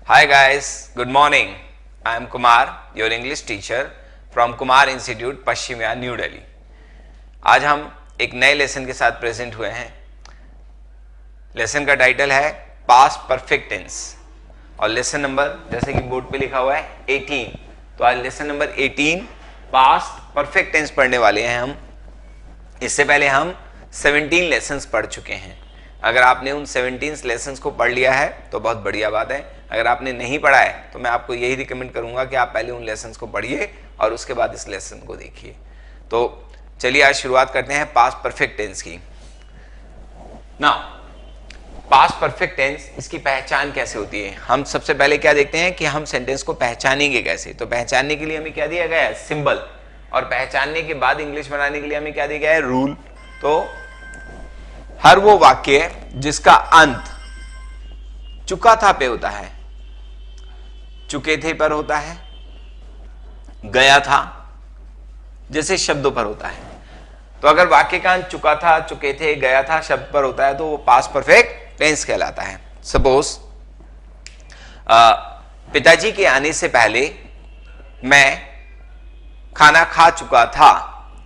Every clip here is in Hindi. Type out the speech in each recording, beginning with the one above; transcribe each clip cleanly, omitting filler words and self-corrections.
Hi guys, good morning. I am Kumar, your English teacher from Kumar Institute, Paschim Vihar, new Delhi. आज हम एक नए लेसन के साथ प्रेजेंट हुए हैं। लेसन का टाइटल है पास्ट परफेक्ट टेंस और लेसन नंबर जैसे कि बोर्ड पे लिखा हुआ है 18। तो आज lesson number 18 past perfect tense पढ़ने वाले हैं हम। इससे पहले हम 17 लेसन्स पढ़ चुके हैं। अगर आपने उन 17 लेसन्स को पढ़ लिया है तो बहुत बढ़िया बात है। अगर आपने नहीं पढ़ा है तो मैं आपको यही रिकमेंड करूंगा कि आप पहले उन लेसन्स को पढ़िए और उसके बाद इस लेसन को देखिए। तो चलिए आज शुरुआत करते हैं पास्ट परफेक्ट टेंस की। नाउ पास्ट परफेक्ट टेंस, इसकी पहचान कैसे होती है? हम सबसे पहले क्या देखते हैं कि हम सेंटेंस को पहचानेंगे कैसे। तो पहचानने के लिए हमें क्या दिया गया है? सिंबल। और पहचानने के बाद इंग्लिश बनाने के लिए हमें क्या दिया गया है? रूल। तो हर वो वाक्य जिसका अंत चुका था पे होता है, चुके थे पर होता है, गया था जैसे शब्दों पर होता है। तो अगर वाक्य का अंत चुका था, चुके थे, गया था शब्द पर होता है तो वो पास्ट परफेक्ट टेंस कहलाता है। सपोज पिताजी के आने से पहले मैं खाना खा चुका था,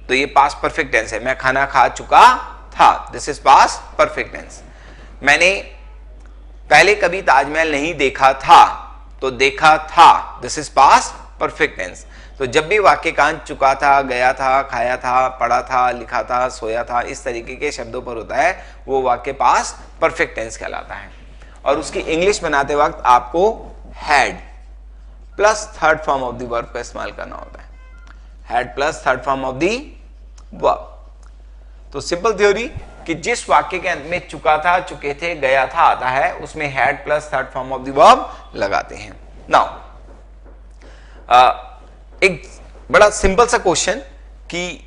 तो ये पास्ट परफेक्ट टेंस है। मैं खाना खा चुका था, this is past perfect tense. मैंने पहले कभी ताजमहल नहीं देखा था, तो देखा था, this is past perfect tense. तो जब भी वाक्य का अंत चुका था, गया था, खाया था, पढ़ा था, लिखा था, सोया था, इस तरीके के शब्दों पर होता है, वो वाक्य पास्ट परफेक्ट टेंस कहलाता है। और उसकी इंग्लिश बनाते वक्त आपको had plus third form of the verb का इस्तेमाल करना होता है। Had plus third form of the verb. तो सिंपल थ्योरी कि जिस वाक्य के अंत में चुका था, चुके थे, गया था आता है, उसमें had plus third form of the verb लगाते हैं। नाउ एक बड़ा सिंपल सा क्वेश्चन कि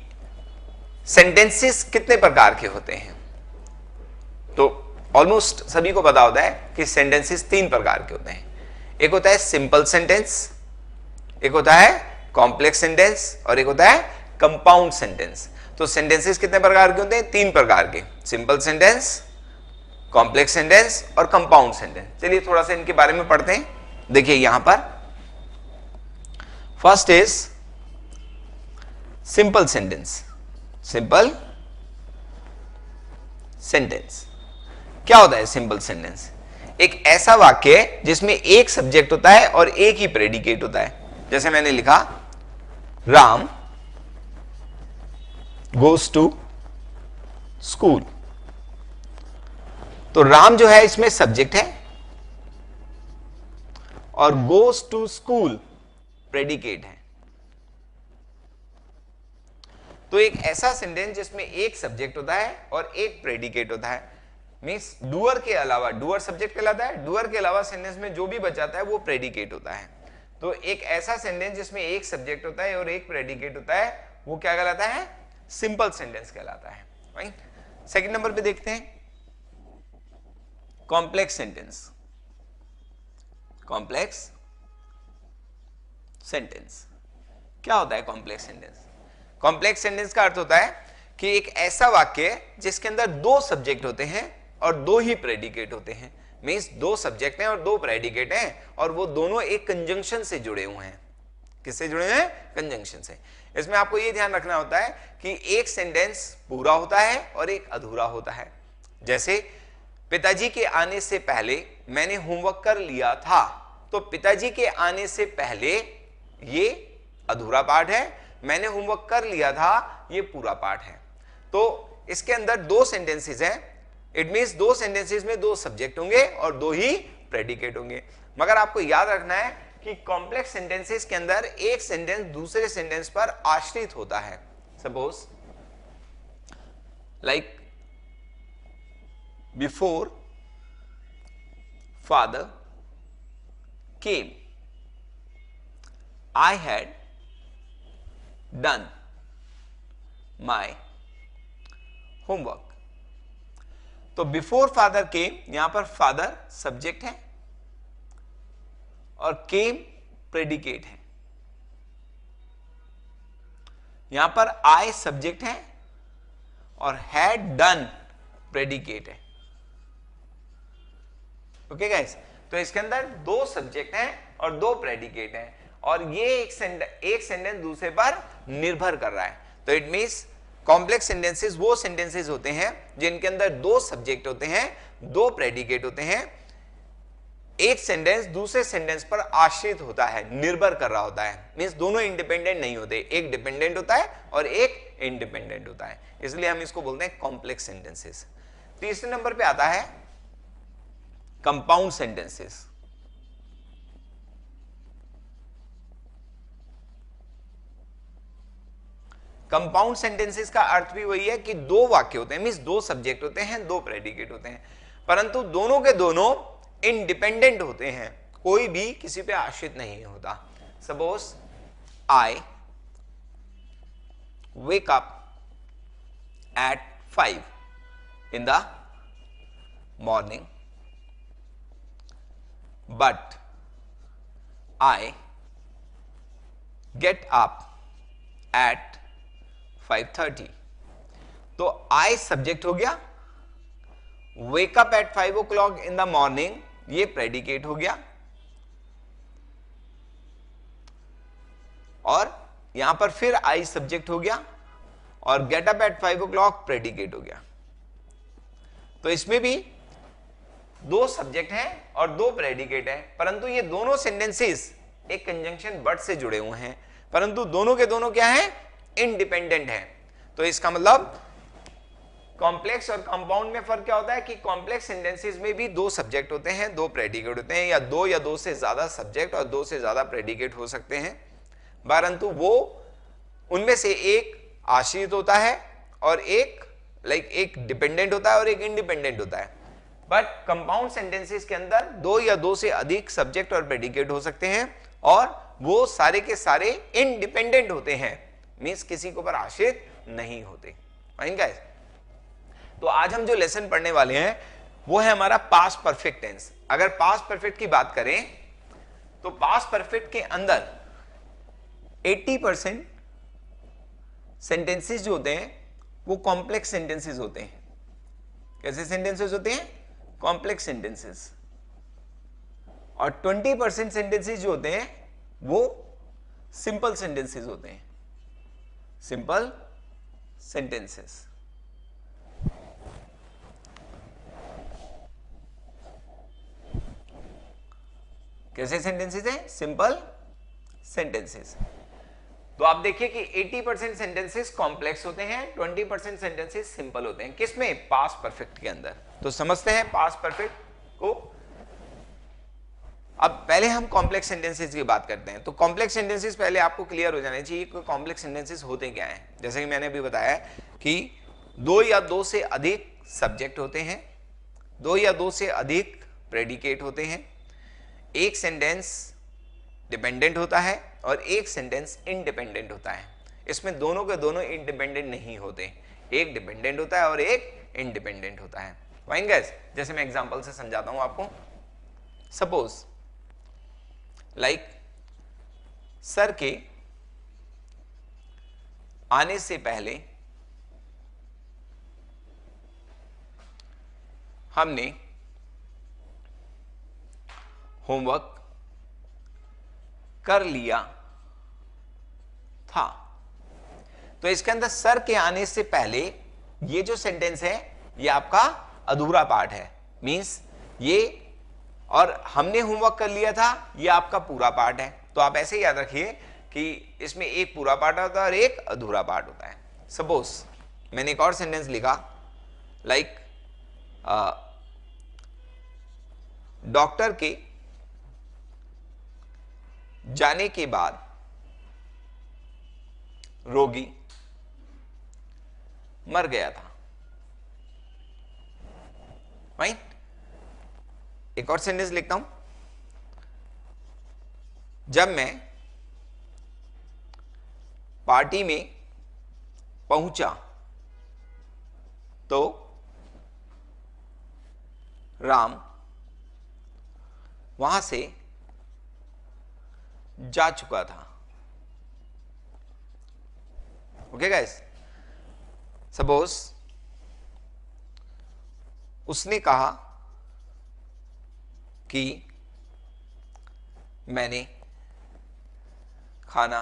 सेंटेंसेस कितने प्रकार के होते हैं? तो ऑलमोस्ट सभी को पता होता है कि सेंटेंसेस 3 प्रकार के होते हैं। एक होता है सिंपल सेंटेंस, एक होता है कॉम्प्लेक्स सेंटेंस और एक होता है कंपाउंड सेंटेंस। तो सेंटेंसेस कितने प्रकार के होते हैं? 3 प्रकार के, सिंपल सेंटेंस, कॉम्प्लेक्स सेंटेंस और कंपाउंड सेंटेंस। चलिए थोड़ा सा इनके बारे में पढ़ते हैं। देखिए यहां पर first is simple sentence. Simple sentence क्या होता है? सिंपल सेंटेंस एक ऐसा वाक्य जिसमें एक सब्जेक्ट होता है और एक ही प्रेडिकेट होता है। जैसे मैंने लिखा राम गोज टू स्कूल। तो राम जो है इसमें सब्जेक्ट है और गोज टू स्कूल प्रेडिकेट है। तो एक ऐसा सेंटेंस जिसमें एक सब्जेक्ट होता है और एक प्रेडिकेट होता है, मींस डूअर के अलावा, डूअर सब्जेक्ट कहलाता है, डूअर के अलावा सेंटेंस में जो भी बचाता है वो प्रेडिकेट होता है। तो एक ऐसा सेंटेंस जिसमें एक सब्जेक्ट होता है और एक प्रेडिकेट होता है, वो क्या कहलाता है? सिंपल सेंटेंस कहलाता है। राइट। सेकंड नंबर पे देखते हैं कॉम्प्लेक्स सेंटेंस। कॉम्प्लेक्स सेंटेंस क्या होता है? कॉम्प्लेक्स सेंटेंस, कॉम्प्लेक्स सेंटेंस का अर्थ होता है कि एक ऐसा वाक्य जिसके अंदर 2 सब्जेक्ट होते हैं और 2 ही प्रेडिकेट होते हैं। मींस 2 सब्जेक्ट हैं और 2 प्रेडिकेट हैं और वो दोनों एक कंजंक्शन से जुड़े हुए हैं। किससे जुड़े हैं? कंजंक्शन से। इसमें आपको ये ध्यान रखना होता है कि एक सेंटेंस पूरा होता है और एक अधूरा होता है। जैसे पिताजी के आने से पहले मैंने होमवर्क कर लिया था, तो पिताजी के आने से पहले ये अधूरा पार्ट है, मैंने होमवर्क कर लिया था ये पूरा पार्ट है। तो इसके अंदर 2 सेंटेंसेस हैं। इट मींस 2 सेंटेंसेस में 2 सब्जेक्ट होंगे और 2 ही प्रेडिकेट होंगे। मगर आपको याद रखना है कि कॉम्प्लेक्स सेंटेंसेस के अंदर एक सेंटेंस दूसरे सेंटेंस पर आश्रित होता है। Suppose like before father came I had done my homework. तो बिफोर फादर केम, यहां पर फादर सब्जेक्ट है और केम प्रेडिकेट है। यहां पर आई सब्जेक्ट है और हैड डन प्रेडिकेट है। ओके गाइस, तो इसके अंदर दो सब्जेक्ट हैं और दो प्रेडिकेट हैं, और ये एक सेंटेंस दूसरे पर निर्भर कर रहा है। तो इट मींस कॉम्प्लेक्स सेंटेंसेस वो सेंटेंसेस होते हैं जिनके अंदर दो सब्जेक्ट होते हैं, दो प्रेडिकेट होते हैं, एक सेंटेंस दूसरे सेंटेंस पर आश्रित होता है, निर्भर कर रहा होता है। मींस दोनों इंडिपेंडेंट नहीं होते, एक डिपेंडेंट होता है और एक इंडिपेंडेंट होता है, इसलिए हम इसको बोलते हैं कॉम्प्लेक्स सेंटेंसेस। तीसरे नंबर पे आता है कंपाउंड सेंटेंसेस। कंपाउंड सेंटेंसेस का अर्थ भी वही है कि दो वाक्य होते हैं, मींस दो सब्जेक्ट होते हैं, दो प्रेडिकेट होते हैं, परंतु दोनों के दोनों इंडिपेंडेंट होते हैं, कोई भी किसी पे आश्रित नहीं होता। Suppose I wake up at 5 in the morning, but I get up at 5:30। तो I सब्जेक्ट हो गया, wake up at 5 o'clock in the morning ये प्रेडिकेट हो गया, और यहां पर फिर I सब्जेक्ट हो गया और get up at 5 o'clock predicate हो गया। तो इसमें भी दो सब्जेक्ट हैं और दो प्रेडिकेट हैं, परंतु ये दोनों सेंटेंसेस एक कंजंक्शन बट से जुड़े हुए हैं, परंतु दोनों के दोनों क्या हैं, इंडिपेंडेंट हैं। तो इसका मतलब कॉम्प्लेक्स और कंपाउंड में फर्क क्या होता है कि कॉम्प्लेक्स सेंटेंसेस में भी दो सब्जेक्ट होते हैं, दो प्रेडिकेट होते हैं, या दो से ज्यादा सब्जेक्ट और दो से ज्यादा प्रेडिकेट हो सकते हैं, परंतु वो उनमें से एक आश्रित होता है और एक एक डिपेंडेंट होता है और एक इंडिपेंडेंट होता है। बट कंपाउंड सेंटेंसेस के अंदर दो या दो से अधिक सब्जेक्ट और प्रेडिकेट हो सकते हैं और वो सारे के सारे इंडिपेंडेंट होते हैं, मींस किसी के ऊपर आश्रित नहीं होते। फाइन गाइस, तो आज हम जो लेसन पढ़ने वाले हैं वो है हमारा पास्ट परफेक्ट टेंस। अगर पास्ट परफेक्ट की बात करें तो पास्ट परफेक्ट के अंदर 80% सेंटेंसेस जो होते हैं वो कॉम्प्लेक्स सेंटेंसेस होते हैं। कैसे सेंटेंसेस होते हैं, कॉम्प्लेक्स सेंटेंसेस, और 20% सेंटेंसेस जो होते हैं वो सिंपल सेंटेंसेस होते हैं, सिंपल सेंटेंसेस। कैसे सेंटेंसेस हैं, सिंपल सेंटेंसेस। तो आप देखिए कि 80% सेंटेंसेस कॉम्प्लेक्स होते हैं, 20% सेंटेंसेस सिंपल होते हैं। किसमें, पास्ट परफेक्ट के अंदर। तो समझते हैं पास्ट परफेक्ट को। अब पहले हम कॉम्प्लेक्स सेंटेंसेस की बात करते हैं। तो कॉम्प्लेक्स सेंटेंसेस पहले आपको क्लियर हो जाने चाहिए कि कॉम्प्लेक्स सेंटेंसेस होते क्या हैं। जैसे कि मैंने अभी बताया कि दो या दो से अधिक सब्जेक्ट होते हैं, दो या दो से अधिक प्रेडिकेट होते हैं, एक सेंटेंस डिपेंडेंट होता है और एक सेंटेंस इंडिपेंडेंट होता है। इसमें दोनों के दोनों इंडिपेंडेंट नहीं होते, एक डिपेंडेंट होता है और एक इंडिपेंडेंट होता है। फाइन गाइस, जैसे मैं एग्जांपल से समझाता हूं आपको। सपोज लाइक सर के आने से पहले हमने होमवर्क कर लिया था। तो इसके अंदर सर के आने से पहले ये जो सेंटेंस है ये आपका अधूरा पार्ट है, मींस ये, और हमने होमवर्क कर लिया था ये आपका पूरा पार्ट है। तो आप ऐसे याद रखिए कि इसमें एक पूरा पार्ट होता है और एक अधूरा पार्ट होता है। सपोज मैंने एक और सेंटेंस लिखा, लाइक डॉक्टर के जाने के बाद रोगी मर गया था। राइट, एक और सेंटेंस लिखता हूं, जब मैं पार्टी में पहुंचा तो राम वहां से जा चुका था। ओके गाइस, सपोज उसने कहा कि मैंने खाना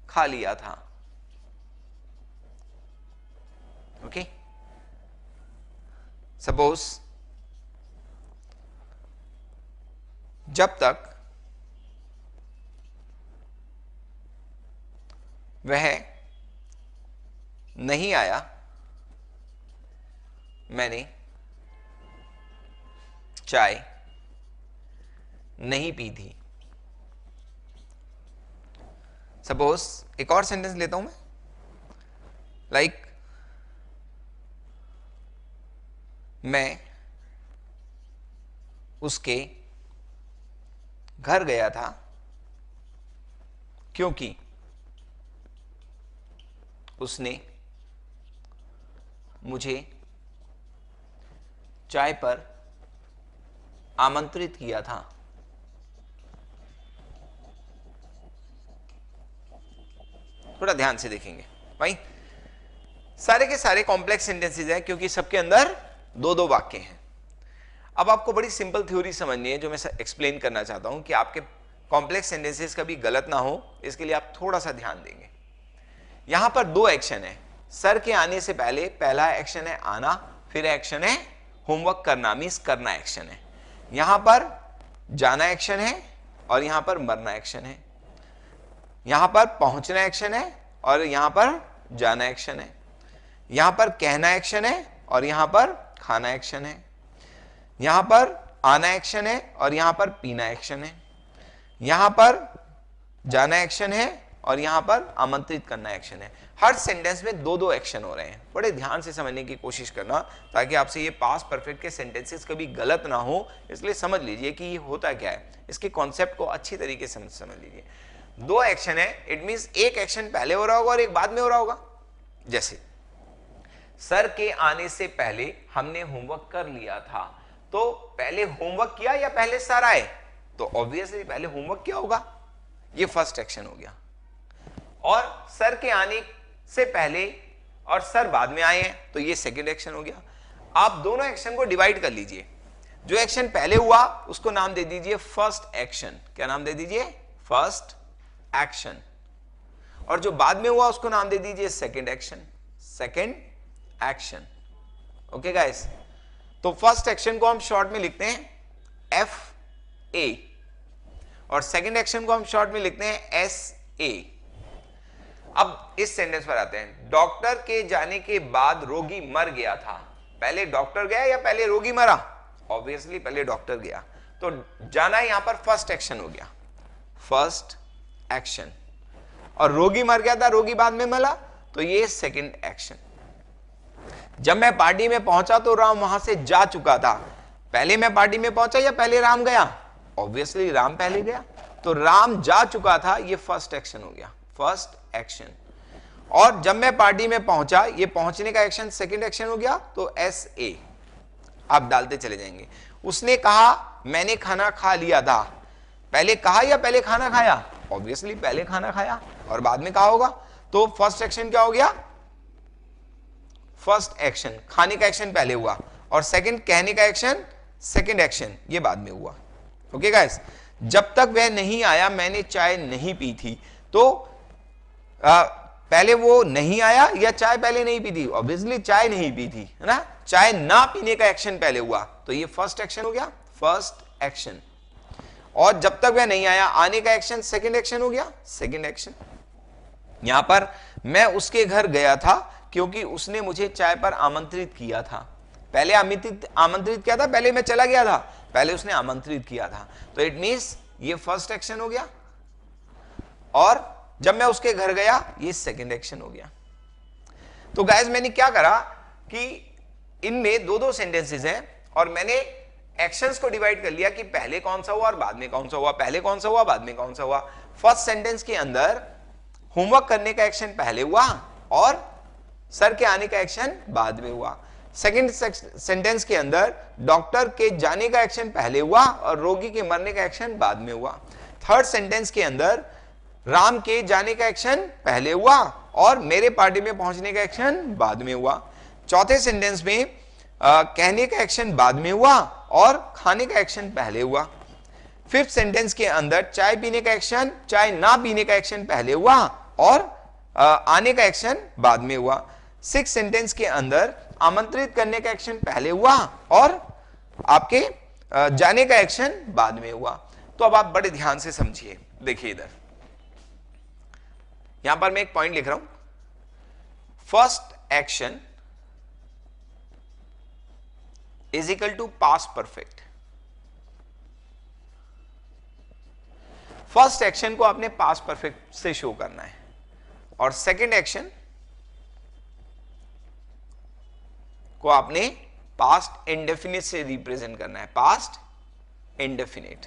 खा लिया था। ओके, सपोज जब तक वह नहीं आया मैंने चाय नहीं पी थी। सपोज एक और सेंटेंस लेता हूं मैं, लाइक मैं उसके घर गया था क्योंकि उसने मुझे चाय पर आमंत्रित किया था। थोड़ा ध्यान से देखेंगे भाई, सारे के सारे कॉम्प्लेक्स सेंटेंसेस हैं क्योंकि सबके अंदर दो दो वाक्य हैं। अब आपको बड़ी सिंपल थ्योरी समझनी है जो मैं एक्सप्लेन करना चाहता हूं कि आपके कॉम्प्लेक्स सेंटेंसेस कभी गलत ना हो, इसके लिए आप थोड़ा सा ध्यान देंगे। यहां पर दो एक्शन है। सर के आने से पहले पहला एक्शन है आना, फिर एक्शन है होमवर्क करना, मींस करना एक्शन है। यहां पर जाना एक्शन है और यहां पर मरना एक्शन है। यहां पर पहुंचना एक्शन है और यहां पर जाना एक्शन है। यहां पर कहना एक्शन है और यहां पर खाना एक्शन है। यहां पर आना एक्शन है और यहां पर पीना एक्शन है। यहां पर जाना एक्शन है और यहां पर आमंत्रित करना एक्शन है। हर सेंटेंस में दो दो एक्शन हो रहे हैं। बड़े ध्यान से समझने की कोशिश करना ताकि आपसे ये पास्ट परफेक्ट के सेंटेंसेस कभी गलत ना हो, इसलिए समझ लीजिए कि ये होता क्या है, इसके कॉन्सेप्ट को अच्छी तरीके से समझ लीजिए। दो एक्शन है, इट मींस एक एक्शन पहले हो रहा होगा और एक बाद में हो रहा होगा। जैसे सर के आने से पहले हमने होमवर्क कर लिया था, तो पहले होमवर्क किया या पहले सर आए? तो ऑब्वियसली पहले होमवर्क किया होगा, ये फर्स्ट एक्शन हो गया। और सर के आने से पहले और सर बाद में आए हैं तो ये सेकंड एक्शन हो गया। आप दोनों एक्शन को डिवाइड कर लीजिए। जो एक्शन पहले हुआ उसको नाम दे दीजिए फर्स्ट एक्शन। क्या नाम दे दीजिए? First action. और जो बाद में हुआ उसको नाम दे दीजिए second action, second action. Okay guys, तो फर्स्ट एक्शन को हम शॉर्ट में लिखते हैं FA और सेकंड एक्शन को हम शॉर्ट में लिखते हैं SA। अब इस सेंटेंस पर आते हैं। डॉक्टर के जाने के बाद रोगी मर गया था। पहले डॉक्टर गया या पहले रोगी मरा? ऑब्वियसली पहले डॉक्टर गया, तो जाना यहां पर फर्स्ट एक्शन हो गया, फर्स्ट एक्शन। और रोगी मर गया था, रोगी बाद में मरा, तो ये सेकंड एक्शन। जब मैं पार्टी में पहुंचा तो राम वहां से जा चुका था। पहले मैं पार्टी में पहुंचा या पहले राम गया? ऑब्वियसली राम पहले गया, तो राम जा चुका था, ये फर्स्ट एक्शन हो गया, फर्स्ट एक्शन। और जब मैं पार्टी में पहुंचा, ये पहुंचने का एक्शन सेकंड एक्शन हो गया, तो SA आप डालते चले जाएंगे। उसने कहा मैंने खाना खा लिया था। पहले कहा या पहले खाना खाया? ऑब्वियसली पहले खाना खाया और बाद में कहा होगा, तो फर्स्ट एक्शन क्या हो गया? First action. खाने का एक्शन पहले हुआ और सेकंड कहने का एक्शन सेकंड एक्शन, ये बाद में हुआ। ओके गाइस, जब तक वह नहीं आया मैंने चाय नहीं पी थी। तो पहले वो नहीं आया या चाय पहले नहीं पी थी? ऑब्वियसली चाय नहीं पी थी, है ना। चाय ना पीने का एक्शन पहले हुआ, तो ये फर्स्ट एक्शन हो गया, फर्स्ट एक्शन। और जब तक वह नहीं आया, आने का एक्शन सेकंड एक्शन हो गया, सेकंड एक्शन। यहां पर मैं उसके घर गया था क्योंकि उसने मुझे चाय पर आमंत्रित किया था। पहले आमंत्रित किया था, पहले मैं चला गया था? पहले उसने आमंत्रित किया था, तो इट मींस ये फर्स्ट एक्शन हो गया। और जब मैं उसके घर गया, ये सेकंड एक्शन हो गया। तो गाइस मैंने क्या करा कि इनमें दो दो सेंटेंसेस हैं और मैंने एक्शंस को डिवाइड कर लिया कि पहले कौन सा हुआ और बाद में कौन सा हुआ, पहले कौन सा हुआ बाद में कौन सा हुआ। फर्स्ट सेंटेंस के अंदर होमवर्क करने का एक्शन पहले हुआ और सर के आने का एक्शन बाद में हुआ। सेकंड सेंटेंस के अंदर डॉक्टर के जाने का एक्शन पहले हुआ और रोगी के मरने का एक्शन बाद में हुआ। थर्ड सेंटेंस के अंदर राम के जाने का एक्शन पहले हुआ और मेरे पार्टी में पहुंचने का एक्शन बाद में हुआ। चौथे सेंटेंस में कहने का एक्शन बाद में हुआ और खाने का एक्शन पहले हुआ। फिफ्थ सेंटेंस के अंदर चाय पीने का एक्शन, चाय ना पीने का एक्शन पहले हुआ और आने का एक्शन बाद में हुआ। सिक्स सेंटेंस के अंदर आमंत्रित करने का एक्शन पहले हुआ और आपके जाने का एक्शन बाद में हुआ। तो अब आप बड़े ध्यान से समझिए, देखिए इधर यहां पर मैं एक पॉइंट लिख रहा हूं, first action is equal to past perfect. First action को आपने पास्ट परफेक्ट से शो करना है और सेकंड एक्शन को आपने पास्ट इंडेफिनिट से रिप्रेजेंट करना है, पास्ट इंडेफिनिट।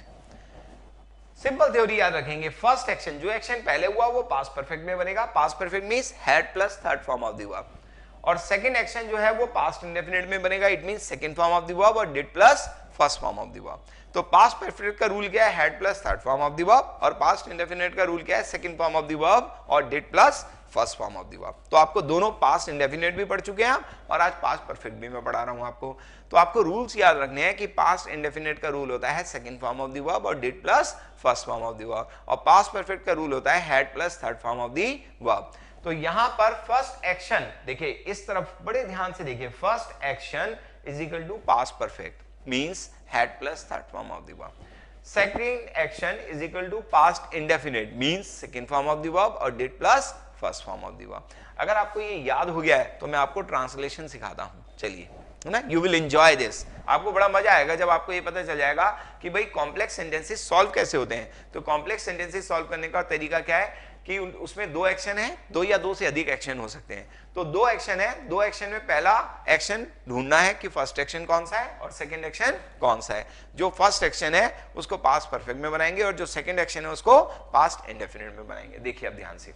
सिंपल थ्योरी याद रखेंगे, फर्स्ट एक्शन जो एक्शन पहले हुआ वो पास्ट परफेक्ट में बनेगा, past perfect means had plus third form of the verb, और सेकंड एक्शन जो है वो पास्ट इंडेफिनिट में बनेगा, it means second form of the verb और did plus first form of the verb. तो पास्ट परफेक्ट का रूल क्या है, had plus third form of the verb, और पास्ट इंडेफिनिट का रूल क्या है, second form of the verb और did plus first form of the verb. तो आपको दोनों पास्ट इंडेफिनिट भी पढ़ चुके हैं और आज पास्ट परफेक्ट भी मैं पढ़ा रहा हूं आपको। तो आपको रूल्स याद रखने हैं कि पास्ट इंडेफिनिट का रूल होता है second form of the verb और did plus first form of the verb, और पास्ट परफेक्ट का रूल होता है had plus third form of the verb. तो यहां पर फर्स्ट एक्शन देखिए, इस तरफ बड़े ध्यान से देखिए, first action is equal to past perfect means had plus third form of the verb. Second action is equal to past indefinite means second form of the verb और did plus first form of the verb. अगर आपको ये याद हो गया है तो मैं आपको ट्रांसलेशन सिखाता हूं, चलिए, है ना, यू विल एंजॉय दिस। आपको बड़ा मजा आएगा जब आपको ये पता चल जाएगा कि भाई कॉम्प्लेक्स सेंटेंसेस सॉल्व कैसे होते हैं। तो कॉम्प्लेक्स सेंटेंसेस सॉल्व करने का तरीका क्या है कि उसमें दो एक्शन है, दो या दो से अधिक एक्शन हो सकते हैं। तो दो एक्शन है, दो एक्शन में पहला एक्शन ढूंढना है कि फर्स्ट एक्शन कौन सा है और सेकंड एक्शन कौन सा है। जो फर्स्ट एक्शन है उसको पास्ट परफेक्ट में बनाएंगे और जो सेकंड एक्शन है उसको पास्ट इंडेफिनिट में बनाएंगे। देखिए अब ध्यान से,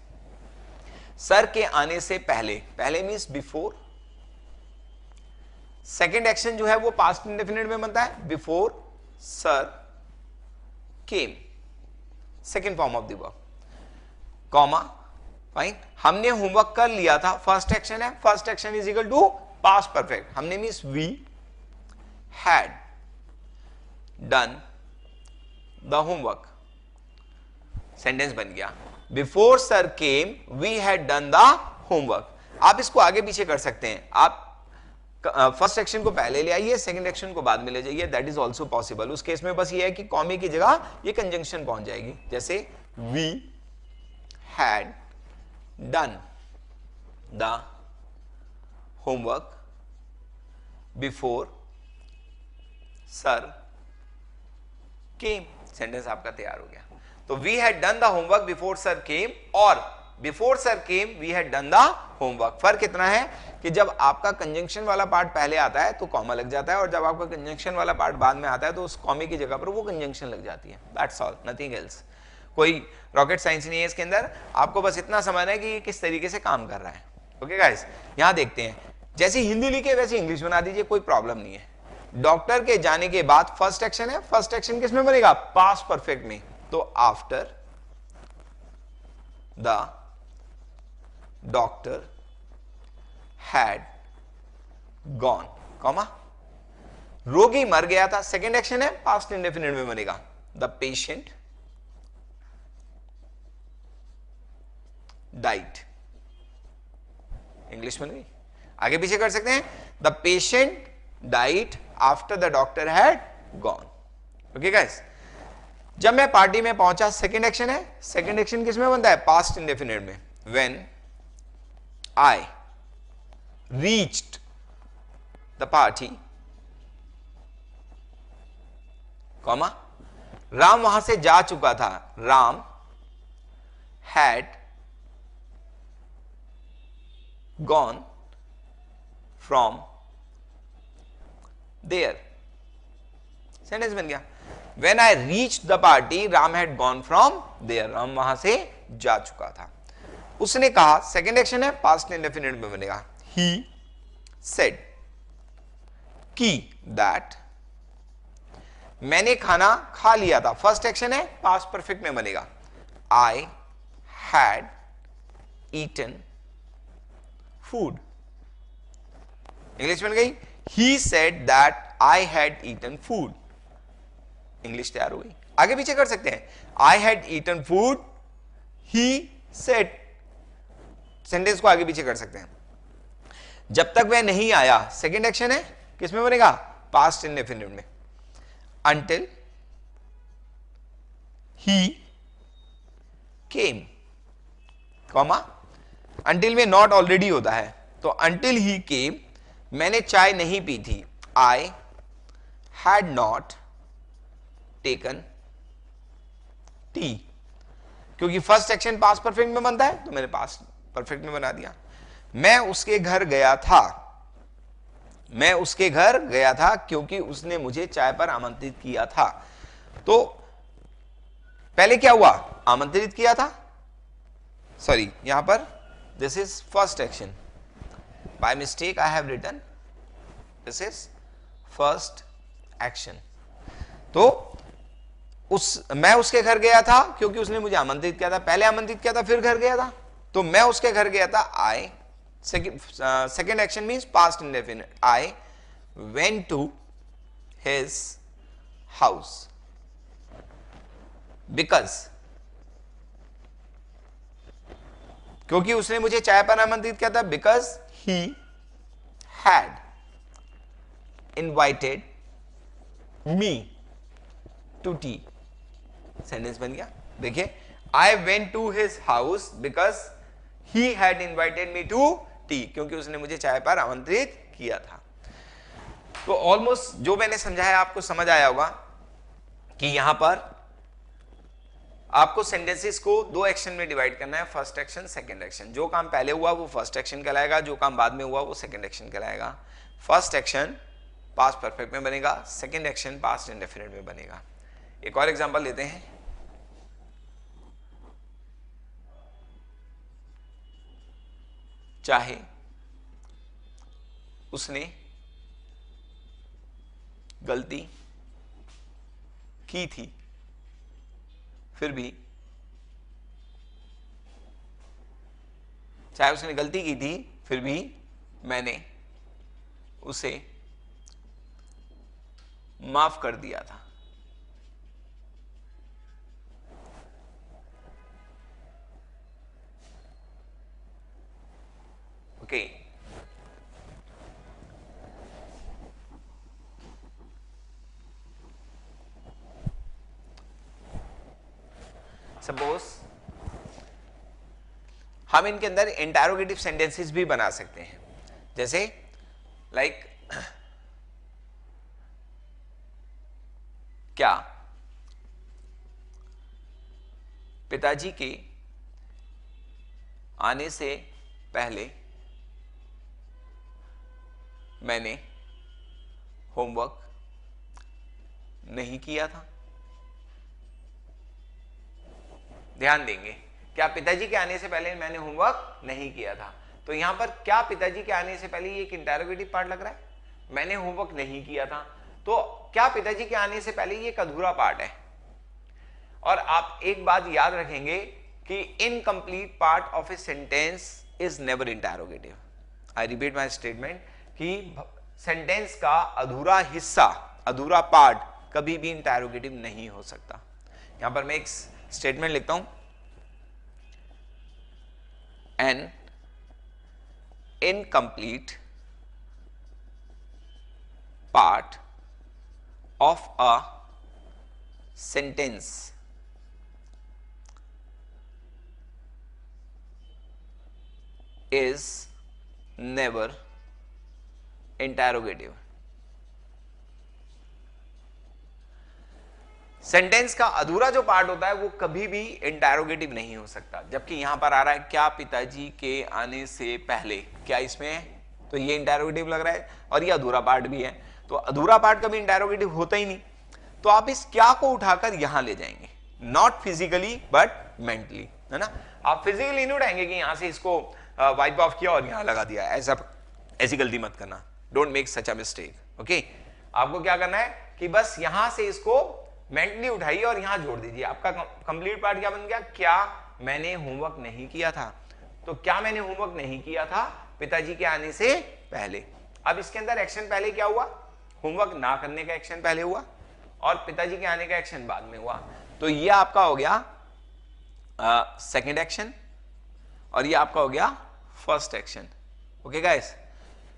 सर के आने से पहले, पहले मींस बिफोर, सेकंड एक्शन जो है वो पास्ट इंडेफिनिट में बनता है, before sir came, second form of the verb, comma, fine, हमने होमवर्क कर लिया था, फर्स्ट एक्शन है, first action is equal to past perfect, हमने means we had done the homework, sentence बन गया, before sir came we had done the homework. आप इसको आगे पीछे कर सकते हैं, आप फर्स्ट एक्शन को पहले ले आइए, सेकंड एक्शन को बाद में ले जाइए, दैट इज ऑल्सो पॉसिबल। उस केस में बस ये है कि कॉमे की जगह ये कंजंक्शन पहुंच जाएगी, जैसे we had done the homework before sir came, sentence आपका तैयार हो गया। तो we had done the homework before sir came और before sir came we had done the homework. फर्क इतना है कि जब आपका कंजंक्शन वाला पार्ट पहले आता है तो कॉमा लग जाता है और जब आपका कंजंक्शन वाला पार्ट बाद में आता है तो उस कॉमे की जगह पर वो कंजंक्शन लग जाती है, दैट्स ऑल, नथिंग एल्स। कोई रॉकेट साइंस नहीं है इसके अंदर, आपको बस इतना समझना है कि ये किस तरीके से काम कर रहा है। ओके गाइस, यहां देखते हैं, जैसे हिंदी लिखे वैसे इंग्लिश बना दीजिए, कोई प्रॉब्लम नहीं है। डॉक्टर के जाने के बाद फर्स्ट एक्शन है, फर्स्ट एक्शन किस में बनेगा, पास्ट परफेक्ट में, तो after the doctor had gone, comma, रोगी मर गया था, सेकेंड एक्शन है, पास्ट इंडेफिनिट में बनेगा, द पेशेंट डाइट, इंग्लिश बन गई। आगे पीछे कर सकते हैं, the patient died after the doctor had gone. Okay guys, जब मैं पार्टी में पहुंचा, सेकेंड एक्शन है, सेकेंड एक्शन किस में बनता है, पास्ट इंडेफिनिट में, when I reached the party, comma, Ram वहां से जा चुका था, Ram had gone from there, sentence बन गया। When I reached the party, Ram had gone from there. Ram वहां से जा चुका था। उसने कहा, सेकेंड एक्शन है, पास्ट इंडेफिनिट में बनेगा, he said कि that, मैंने खाना खा लिया था, फर्स्ट एक्शन है, पास्ट परफेक्ट में बनेगा, I had eaten food, English बन गई, he said that I had eaten food, English तैयार हो गई। आगे पीछे कर सकते हैं, I had eaten food, he said, sentence को आगे पीछे कर सकते हैं। जब तक वह नहीं आया, सेकेंड एक्शन है, किसमें बनेगा, पास्ट इंडेफिनिट में, until he came, comma, until में नॉट ऑलरेडी होता है, तो अंटिल ही केम, मैंने चाय नहीं पी थी, I had not taken T, क्योंकि फर्स्ट एक्शन पास्ट परफेक्ट में बनता है तो मैंने पास्ट परफेक्ट में बना दिया। मैं उसके घर गया था, मैं उसके घर गया था क्योंकि उसने मुझे चाय पर आमंत्रित किया था। तो पहले क्या हुआ, आमंत्रित किया था, सॉरी यहां पर this is first action, by mistake I have written this is first action. तो मैं उसके घर गया था क्योंकि उसने मुझे आमंत्रित किया था, पहले आमंत्रित किया था फिर घर गया था, तो मैं उसके घर गया था, I, second action means past indefinite, I went to his house because, क्योंकि उसने मुझे चाय पर आमंत्रित किया था, because he had invited me to tea, sentence बन गया। देखिए, I went to his house because he had invited me to tea, क्योंकि उसने मुझे चाय पर आमंत्रित किया था। तो ऑलमोस्ट जो मैंने समझाया आपको समझ आया होगा कि यहां पर आपको सेंटेंसेस को दो एक्शन में डिवाइड करना है, फर्स्ट एक्शन सेकंड एक्शन। जो काम पहले हुआ वो फर्स्ट एक्शन कहलाएगा, जो काम बाद में हुआ वो सेकंड एक्शन कहलाएगा। फर्स्ट एक्शन पास्ट परफेक्ट में बनेगा, सेकंड एक्शन पास्ट इंडेफिनिट में बनेगा। एक और एग्जांपल लेते हैं, चाहे उसने गलती की थी फिर भी, चाहे उसने गलती की थी फिर भी मैंने उसे माफ कर दिया था। ओके, सपोज हम इनके अंदर इंटरोगेटिव सेंटेंसेस भी बना सकते हैं, जैसे लाइक क्या पिताजी के आने से पहले मैंने होमवर्क नहीं किया था। ध्यान देंगे, क्या पिताजी के आने से पहले मैंने होमवर्क नहीं किया था, तो यहां पर क्या पिताजी के आने से पहले ये एक इंटरोगेटिव पार्ट लग रहा है, मैंने होमवर्क नहीं किया था, तो क्या पिताजी के आने से पहले ये एक अधूरा पार्ट है। और आप एक बात याद रखेंगे कि incomplete part of a sentence is never interrogative. I repeat my statement कि सेंटेंस का अधूरा हिस्सा, अधूरा पार्ट कभी भी इंटरोगेटिव नहीं हो सकता। यहां पर मैं एक स्टेटमेंट लिखता हूं, N incomplete part of a sentence is never interrogative। Sentence का अधूरा जो पार्ट होता है वो कभी भी इंटरोगेटिव नहीं हो सकता। जबकि यहां पर आ रहा है क्या पिताजी के आने से पहले, क्या इसमें है, तो ये इंटरोगेटिव लग रहा है और ये अधूरा पार्ट भी है, तो अधूरा पार्ट कभी इंटरोगेटिव होता ही नहीं। तो आप इस क्या को उठाकर यहां ले जाएंगे, नॉट फिजिकली बट मेंटली, है ना। आप फिजिकली नहीं उठाएंगे कि यहां से इसको वाइप ऑफ किया और यहां लगा दिया, ऐसी गलती मत करना, don't make such a mistake. Okay, आपको क्या करना है कि बस यहां से इसको मेंटली उठाइए और यहां जोड़ दीजिए। आपका कंप्लीट पार्ट क्या बन गया, क्या मैंने होमवर्क नहीं किया था, तो क्या मैंने होमवर्क नहीं किया था पिताजी के आने से पहले। अब इसके अंदर एक्शन पहले क्या हुआ, होमवर्क ना करने का एक्शन पहले हुआ, और पिताजी के आने का एक्शन बाद में हुआ, तो ये आपका हो गया सेकेंड एक्शन और ये आपका हो गया फर्स्ट एक्शन। ओके गाइस,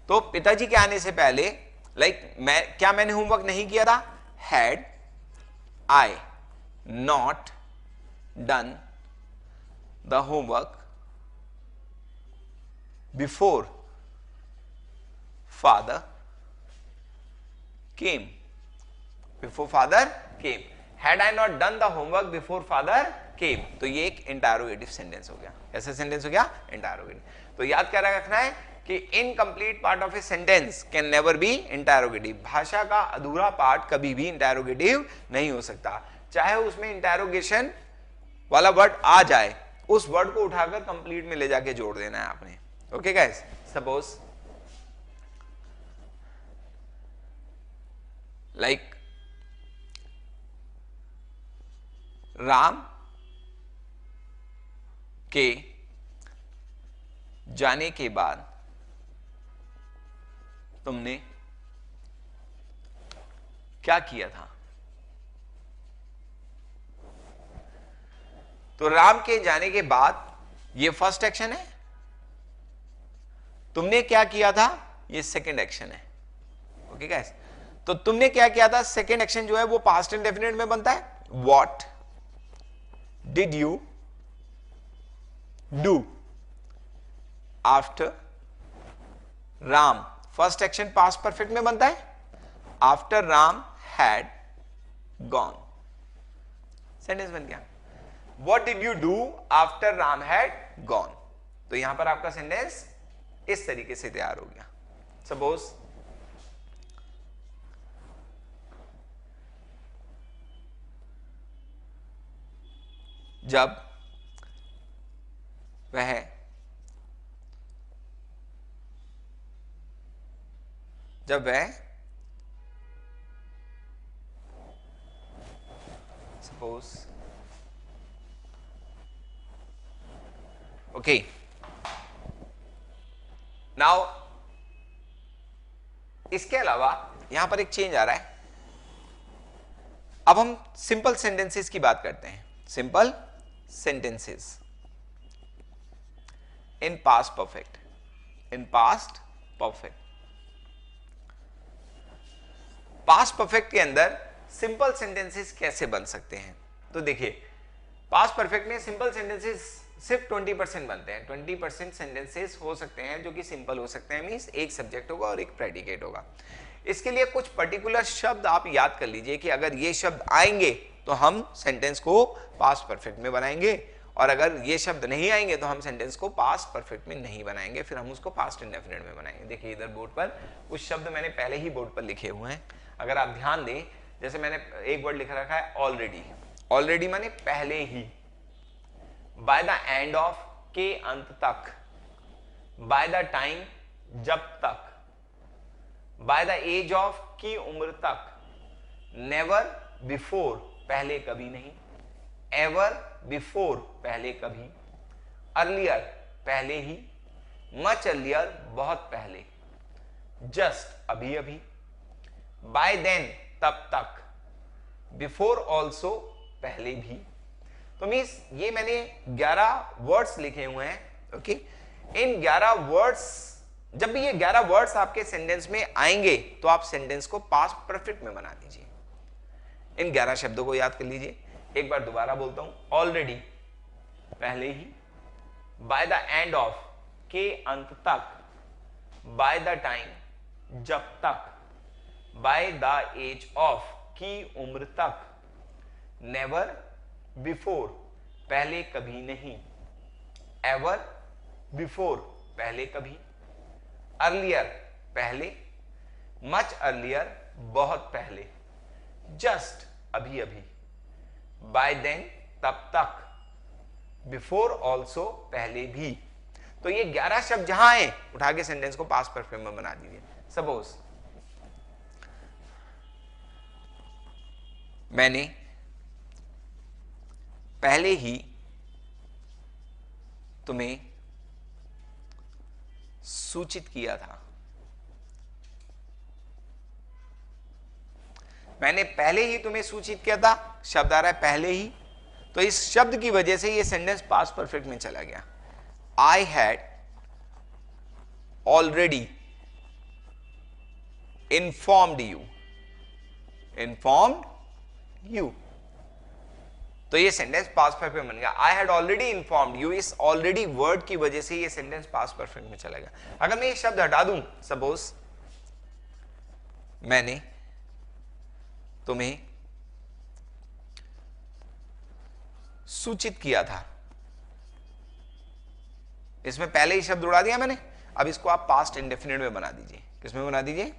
तो पिताजी के आने से पहले मैंने होमवर्क नहीं किया था, had I not done the homework before father came, before father came, had I not done the homework before father came, तो ये एक इंटरोगेटिव सेंटेंस हो गया। ऐसा सेंटेंस हो गया इंटरोगेटिव। तो याद क्या रखना है कि incomplete part of a sentence can never be interrogative. भाषा का अधूरा पार्ट कभी भी इंटरोगेटिव नहीं हो सकता, चाहे उसमें इंटरोगेशन वाला वर्ड आ जाए, उस वर्ड को उठाकर कंप्लीट में ले जाके जोड़ देना है आपने। Okay guys, suppose like Ram के जाने के बाद तुमने क्या किया था। तो राम के जाने के बाद ये फर्स्ट एक्शन है, तुमने क्या किया था ये सेकंड एक्शन है। ओके गाइस, तो तुमने क्या किया था सेकंड एक्शन जो है वो पास्ट इंडेफिनिट में बनता है, what did you do after Ram. First action past perfect में बनता है, after Ram had gone. Sentence बन गया, what did you do after Ram had gone. तो यहां पर आपका सेंटेंस इस तरीके से तैयार हो गया। सपोज जब वह सपोज ओके नाउ इसके अलावा यहां पर एक चेंज आ रहा है। अब हम सिंपल सेंटेंसेस की बात करते हैं। Simple sentences in past perfect, in past perfect. Past perfect के अंदर सिंपल सेंटेंसेस कैसे बन सकते हैं, तो देखिए पास्ट परफेक्ट में सिंपल सेंटेंसेस सिर्फ 20% बनते हैं। 20% सेंटेंसेस हो सकते हैं जो कि सिंपल हो सकते हैं, मींस एक सब्जेक्ट होगा और एक प्रेडिकेट होगा। इसके लिए कुछ पर्टिकुलर शब्द आप याद कर लीजिए कि अगर ये शब्द आएंगे तो हम सेंटेंस को पास्ट परफेक्ट में बनाएंगे, और अगर ये शब्द नहीं आएंगे तो हम सेंटेंस को पास्ट परफेक्ट में नहीं बनाएंगे, फिर हम उसको पास्ट इंडेफिनिट में बनाएंगे। देखिए इधर बोर्ड पर कुछ शब्द मैंने पहले ही बोर्ड पर लिखे हुए हैं, अगर आप ध्यान दें, जैसे मैंने एक वर्ड लिख रखा है ऑलरेडी। ऑलरेडी माने पहले ही, बाय द एंड ऑफ के अंत तक, बाय द टाइम जब तक, बाय द एज ऑफ की उम्र तक, नेवर बिफोर पहले कभी नहीं, एवर बिफोर पहले कभी, अर्लियर पहले ही, मच अर्लियर बहुत पहले, जस्ट अभी अभी, बाय देन तब तक, बिफोर ऑल्सो पहले भी। तो मीन्स ये मैंने 11 वर्ड्स लिखे हुए हैं। ओके, इन 11 वर्ड्स, जब भी ये 11 वर्ड्स आपके सेंटेंस में आएंगे तो आप सेंटेंस को पास्ट परफेक्ट में बना दीजिए। इन 11 शब्दों को याद कर लीजिए। एक बार दोबारा बोलता हूं, ऑलरेडी पहले ही, बाय द एंड ऑफ के अंत तक, बाय द टाइम जब तक, बाय द एज ऑफ की उम्र तक, नेवर बिफोर पहले कभी नहीं, एवर बिफोर पहले कभी, अर्लियर पहले, मच अर्लियर बहुत पहले, जस्ट अभी अभी, बाय देन तब तक, बिफोर ऑल्सो पहले भी। तो ये 11 शब्द जहां आए उठा के सेंटेंस को पास्ट परफेक्ट में बना दीजिए। सपोज मैंने पहले ही तुम्हें सूचित किया था। मैंने पहले ही तुम्हें सूचित किया था, शब्द आ रहा है पहले ही, तो इस शब्द की वजह से ये सेंटेंस पास्ट परफेक्ट में चला गया। I had already informed you, informed you, तो ये सेंटेंस पास्ट परफेक्ट बन गया। I had already informed you, इस ऑलरेडी वर्ड की वजह से ये सेंटेंस पास्ट परफेक्ट में चला गया। अगर मैं ये शब्द हटा दूं, सपोज मैंने तुम्हें सूचित किया था, इसमें पहले ही शब्द उड़ा दिया मैंने, अब इसको आप पास्ट इंडेफिनिट में बना दीजिए। किसमें बना दीजिए?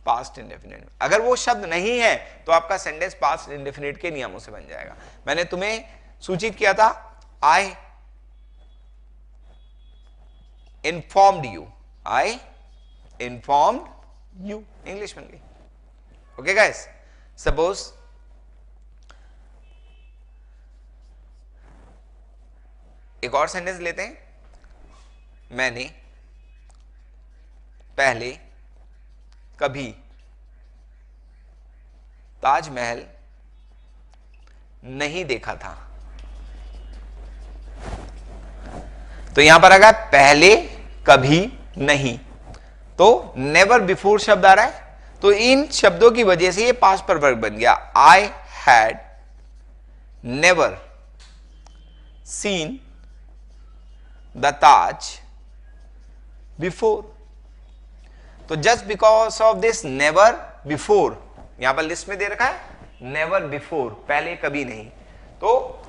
पास्ट इंडेफिनिट में। अगर वो शब्द नहीं है तो आपका सेंटेंस पास्ट इंडेफिनिट के नियमों से बन जाएगा। मैंने तुम्हें सूचित किया था, I informed you, I informed you, English बन गई। ओके गाइस, सपोज एक और सेंटेंस लेते हैं, मैंने पहले कभी ताजमहल नहीं देखा था। तो यहां पर अगर पहले कभी नहीं, तो नेवर बिफोर शब्द आ रहा है, तो इन शब्दों की वजह से ये पास्ट परफेक्ट बन गया। I had never seen the Taj before. तो just because of this never before, यहां पर लिस्ट में दे रखा है नेवर बिफोर, पहले कभी नहीं, तो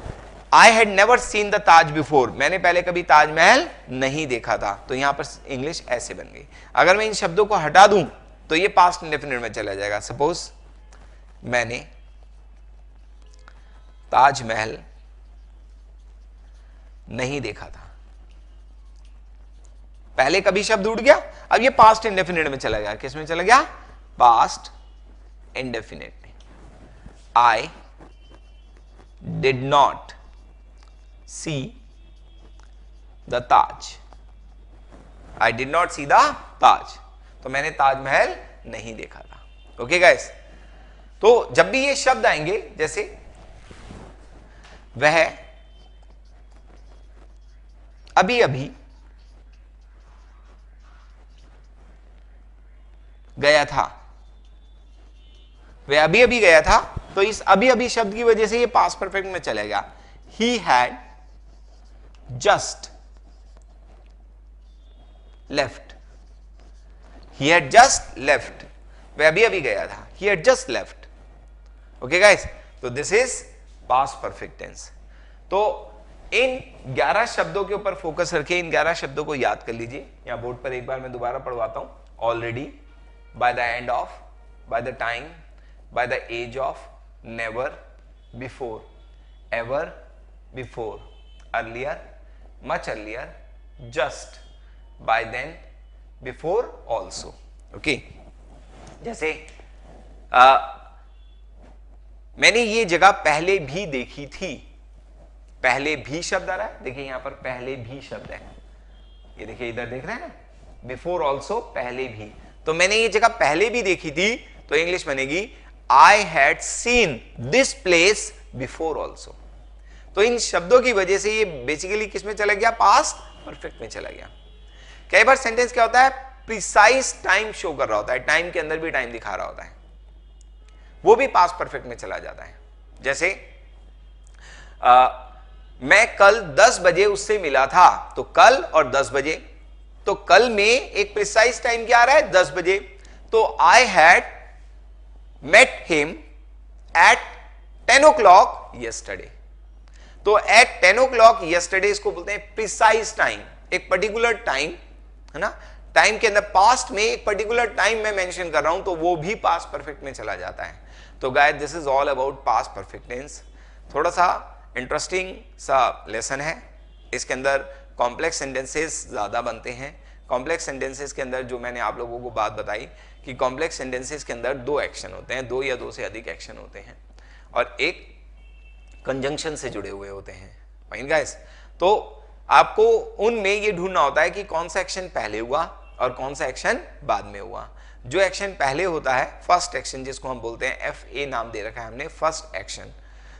I had never seen the Taj before, मैंने पहले कभी ताजमहल नहीं देखा था, तो यहां पर इंग्लिश ऐसे बन गई। अगर मैं इन शब्दों को हटा दूं तो ये पास्ट इंडेफिनिट में चला जाएगा। सपोज मैंने ताजमहल नहीं देखा था, पहले कभी शब्द उड़ गया, अब ये पास्ट इंडेफिनिट में चला गया। किस में चला गया? पास्ट इंडेफिनिट में। I did not see the Taj, I did not see the ताज, तो मैंने ताजमहल नहीं देखा था। ओके गाइस, तो जब भी ये शब्द आएंगे, जैसे वह अभी अभी गया था, वह अभी अभी गया था, तो इस अभी अभी शब्द की वजह से ये पास्ट परफेक्ट में चला गया। He had just left, he had just left, वह अभी अभी गया था, he had just left. Okay guys, तो this is past perfect tense. तो इन 11 शब्दों के ऊपर फोकस करके इन 11 शब्दों को याद कर लीजिए। यहां बोर्ड पर एक बार मैं दोबारा पढ़वाता हूं। Already, by the end of, by the time, by the age of, never, before, ever, before, earlier, much earlier, just, by then, before also. Okay? जैसे मैंने ये जगह पहले भी देखी थी, पहले भी शब्द आ रहा है, देखिए यहां पर पहले भी शब्द है, ये देखिए इधर देख रहे हैं ना, बिफोर ऑल्सो, पहले भी, तो मैंने ये जगह पहले भी देखी थी, तो इंग्लिश बनेगी I had seen this place before also. तो इन शब्दों की वजह से ये बेसिकली किस में चला गया? पास्ट परफेक्ट में चला गया। कई बार सेंटेंस क्या होता है, प्रिसाइज टाइम शो कर रहा होता है, टाइम के अंदर भी टाइम दिखा रहा होता है, वो भी पास्ट परफेक्ट में चला जाता है। जैसे मैं कल 10 बजे उससे मिला था, तो कल और 10 बजे, तो कल में एक प्रिसाइज टाइम क्या आ रहा है? 10 बजे, तो I had met him at 10 o'clock yesterday। तो एट 10 o'clock yesterday इसको बोलते हैं प्रिसाइज टाइम, एक पर्टिकुलर टाइम है ना, टाइम के अंदर पास्ट में एक पर्टिकुलर टाइम मैं मेंशन कर रहा हूं, तो वो भी पास्ट परफेक्ट में चला जाता है। तो guys, this is all about past perfect tense. थोड़ा सा इंटरेस्टिंग सा लेसन है, इसके अंदर कॉम्प्लेक्स सेंटेंसेस ज्यादा बनते हैं। कॉम्प्लेक्स सेंटेंसेस के अंदर जो मैंने आप लोगों को बात बताई कि कॉम्प्लेक्स सेंटेंसेस के अंदर 2 एक्शन होते हैं, 2 या 2 से अधिक एक्शन होते हैं, और एक कंजंक्शन से जुड़े हुए होते हैं। फाइन गाइस, तो आपको उनमें ये ढूंढना होता है कि कौन सा एक्शन पहले हुआ और कौन सा एक्शन बाद में हुआ। जो एक्शन पहले होता है फर्स्ट एक्शन, जिसको हम बोलते हैं FA नाम दे रखा है हमने फर्स्ट एक्शन,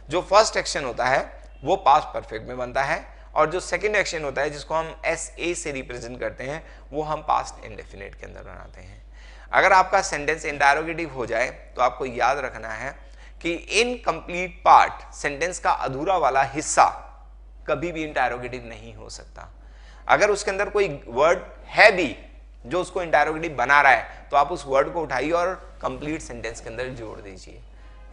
जो फर्स्ट एक्शन होता है वो पास्ट परफेक्ट में बनता है, और जो सेकंड एक्शन होता है जिसको हम SA से रिप्रेजेंट करते हैं वो हम पास्ट इंडेफिनिट के अंदर बनाते हैं। अगर आपका सेंटेंस इंटरोगेटिव हो जाए तो आपको याद रखना है कि इनकम्प्लीट पार्ट, सेंटेंस का अधूरा वाला हिस्सा कभी भी इंटरोगेटिव नहीं हो सकता। अगर उसके अंदर कोई वर्ड है भी जो उसको इंटरोगेटिव बना रहा है तो आप उस वर्ड को उठाइए और कंप्लीट सेंटेंस के अंदर जोड़ दीजिए,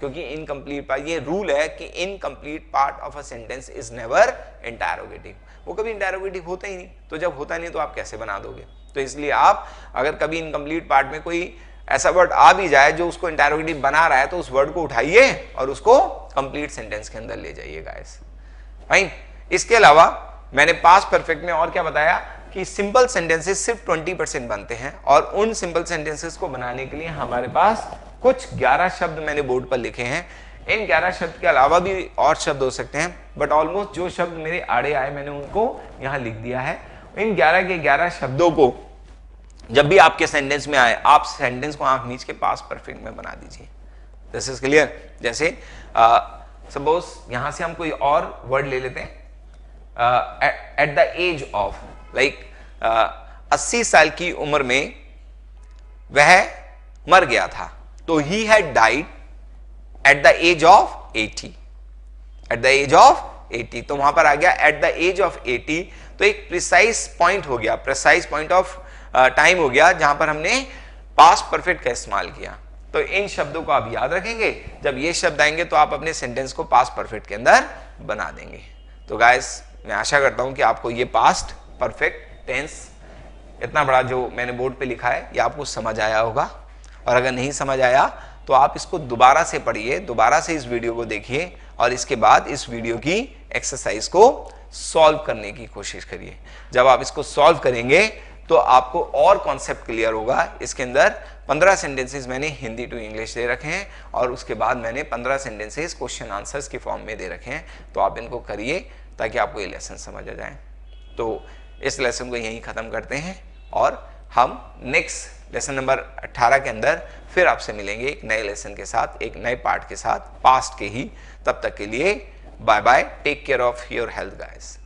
क्योंकि इनकम्प्लीट पार्ट, ये रूल है कि incomplete part of a sentence is never interrogative, वो कभी इंटरोगेटिव होता ही नहीं, तो जब होता नहीं तो आप कैसे बना दोगे। तो इसलिए आप अगर कभी इनकम्प्लीट पार्ट में कोई ऐसा वर्ड आ भी जाए जो उसको इंटरोगेटिव बना रहा है तो उस वर्ड को उठाइए और उसको कंप्लीट सेंटेंस के अंदर ले जाइए गाइस, फाइन। इसके अलावा मैंने पास्ट परफेक्ट में और क्या बताया कि सिंपल सेंटेंसेस सिर्फ 20% बनते हैं, और उन सिंपल सेंटेंसेस को बनाने के लिए हमारे पास कुछ 11 शब्द मैंने बोर्ड पर लिखे हैं। इन 11 शब्द के अलावा भी और शब्द हो सकते हैं, बट ऑलमोस्ट जो शब्द मेरे आड़े आए मैंने उनको यहाँ लिख दिया है। इन 11 के 11 शब्दों को जब भी आपके सेंटेंस में आए, आप सेंटेंस को आंख नीच के पास्ट परफेक्ट में बना दीजिए। This is clear. जैसे सपोज यहां से हम कोई और वर्ड ले लेते हैं, at the age of, like 80 साल की उम्र में वह मर गया था, तो he had died at the age of 80, at the age of 80, तो वहां पर आ गया एट द एज ऑफ 80, तो एक प्रिसाइज पॉइंट हो गया, प्रिसाइज पॉइंट ऑफ टाइम हो गया जहां पर हमने पास्ट परफेक्ट का इस्तेमाल किया। तो इन शब्दों को आप याद रखेंगे, जब ये शब्द आएंगे तो आप अपने सेंटेंस को पास्ट परफेक्ट के अंदर बना देंगे। तो गाइस मैं आशा करता हूं कि आपको ये पास्ट परफेक्ट टेंस इतना बड़ा जो मैंने बोर्ड पे लिखा है ये आपको समझ आया होगा, और अगर नहीं समझ आया तो आप इसको दोबारा से पढ़िए, दोबारा से इस वीडियो को देखिए, और इसके बाद इस वीडियो की एक्सरसाइज को सॉल्व करने की कोशिश करिए। जब आप इसको सॉल्व करेंगे तो आपको और कॉन्सेप्ट क्लियर होगा। इसके अंदर 15 सेंटेंसेस मैंने हिंदी टू इंग्लिश दे रखे हैं, और उसके बाद मैंने 15 सेंटेंसेस क्वेश्चन आंसर्स के फॉर्म में दे रखे हैं, तो आप इनको करिए ताकि आपको ये लेसन समझ आ जाए। तो इस लेसन को यहीं ख़त्म करते हैं, और हम नेक्स्ट लेसन नंबर 18 के अंदर फिर आपसे मिलेंगे एक नए लेसन के साथ, एक नए पार्ट के साथ, पास्ट के ही। तब तक के लिए bye bye, take care of your health guys.